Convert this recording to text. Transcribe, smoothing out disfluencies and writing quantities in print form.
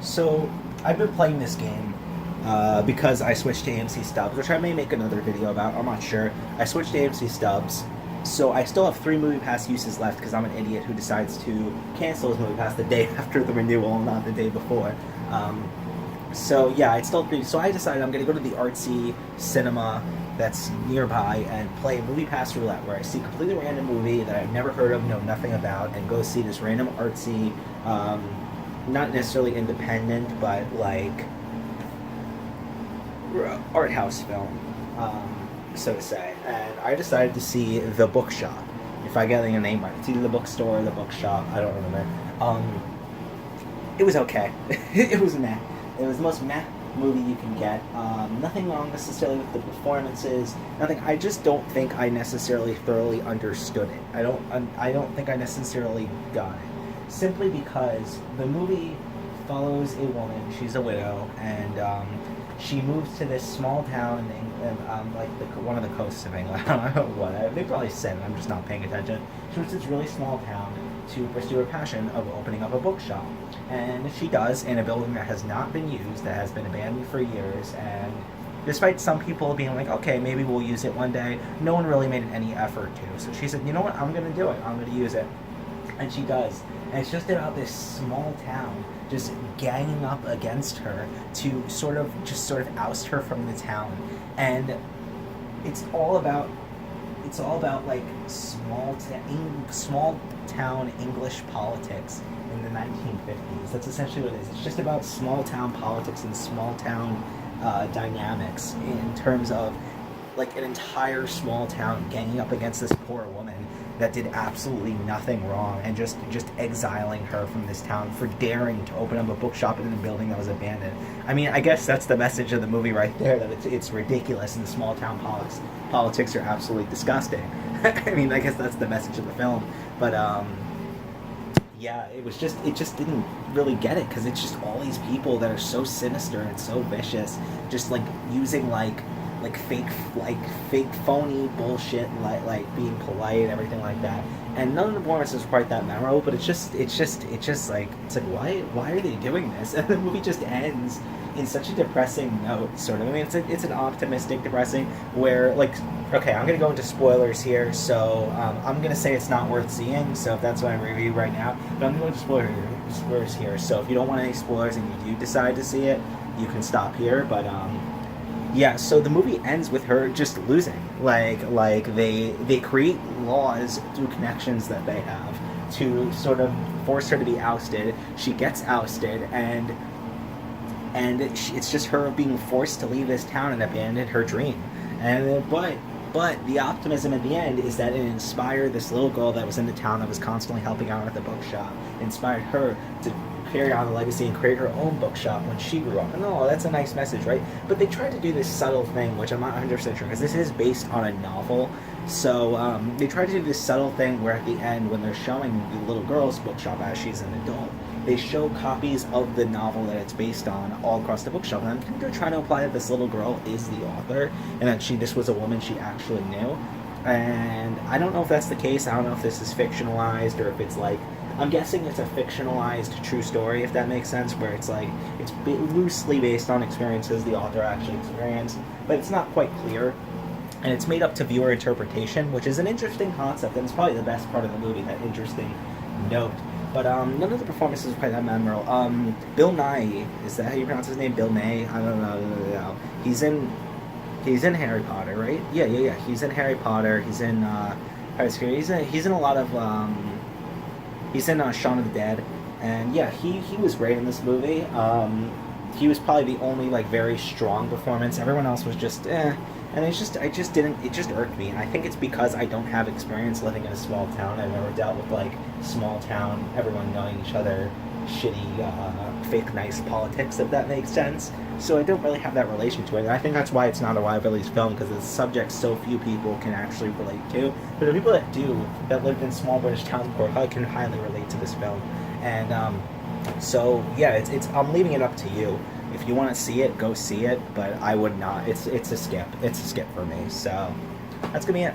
So I've been playing this game because I switched to AMC Stubs, which I may make another video about. I'm not sure. I switched to AMC Stubs, so I still have 3 movie pass uses left because I'm an idiot who decides to cancel his movie pass the day after the renewal, not the day before. So yeah, it's still pretty. So I decided I'm going to go to the artsy cinema that's nearby and play movie pass roulette, where I see a completely random movie that I've never heard of, know nothing about, and go see this random artsy, not necessarily independent, but like art house film, so to say. And I decided to see The Bookshop. If I get the name right, it's either the bookstore or the bookshop. I don't remember. It was okay. It was meh. It was the most meh movie you can get. Nothing wrong necessarily with the performances. Nothing. I just don't think I necessarily thoroughly understood it. I don't think I necessarily got it. Simply because the movie follows a woman. She's a widow, and she moves to this small town in like one of the coasts of England. I don't know what. They probably said it. I'm just not paying attention. She moves to this really small town to pursue her passion of opening up a bookshop. And she does in a building that has not been used, that has been abandoned for years, and despite some people being like, okay, maybe we'll use it one day, no one really made any effort to. So she said, you know what, I'm going to do it. I'm going to use it. And she does. And it's just about this small town just ganging up against her to sort of oust her from the town. And it's all about like small town English politics in the 1950s. That's essentially what it is. It's just about small town politics and small town dynamics in terms of like an entire small town ganging up against this poor woman that did absolutely nothing wrong, and just exiling her from this town for daring to open up a bookshop in a building that was abandoned. I mean, I guess that's the message of the movie right there, that it's ridiculous and the small town politics are absolutely disgusting. I mean, I guess that's the message of the film. But yeah, it just didn't really get it, because it's just all these people that are so sinister and so vicious, just like using like fake phony bullshit, like being polite, everything like that. And none of the performances are quite that memorable, but it's just like why are they doing this? And the movie just ends in such a depressing note, sort of. I mean, it's an optimistic depressing, where like, okay, I'm gonna go into spoilers here, so I'm gonna say it's not worth seeing. So if that's what I'm reviewing right now, but I'm going to spoilers here. So if you don't want any spoilers and you do decide to see it, you can stop here. But yeah, so the movie ends with her just losing. Like they create laws through connections that they have to sort of force her to be ousted. She gets ousted, and it's just her being forced to leave this town and abandon her dream. And but the optimism at the end is that it inspired this little girl that was in the town that was constantly helping out at the bookshop. It inspired her to carry on the legacy and create her own bookshop when she grew up. And that's a nice message, right? But they tried to do this subtle thing, which I'm not 100% sure, because this is based on a novel. So they tried to do this subtle thing where at the end, when they're showing the little girl's bookshop as she's an adult, they show copies of the novel that it's based on all across the bookshop. And I think they're trying to imply that this little girl is the author, and that this was a woman she actually knew. And I don't know if that's the case. I don't know if this is fictionalized, or if it's like, I'm guessing it's a fictionalized true story, if that makes sense, where it's like, it's loosely based on experiences the author actually experienced, but it's not quite clear. And it's made up to viewer interpretation, which is an interesting concept, and it's probably the best part of the movie, that interesting note. But none of the performances are quite that memorable. Bill Nye, is that how you pronounce his name? Bill Nye? I don't know. He's in Harry Potter, right? Yeah. He's in Harry Potter. He's in he's in a lot of he's in Shaun of the Dead, and yeah, he was great in this movie. He was probably the only like very strong performance. Everyone else was just and it just irked me. And I think it's because I don't have experience living in a small town. I've never dealt with like small town, everyone knowing each other, shitty fake nice politics, if that makes sense. So I don't really have that relation to it, and I think that's why it's not a wide release film, because it's a subject so few people can actually relate to. But the people that do, that lived in small British towns before, probably can highly relate to this film. And so yeah, it's I'm leaving it up to you. If you want to see it, go see it, but I would not. It's a skip. It's a skip for me. So that's gonna be it.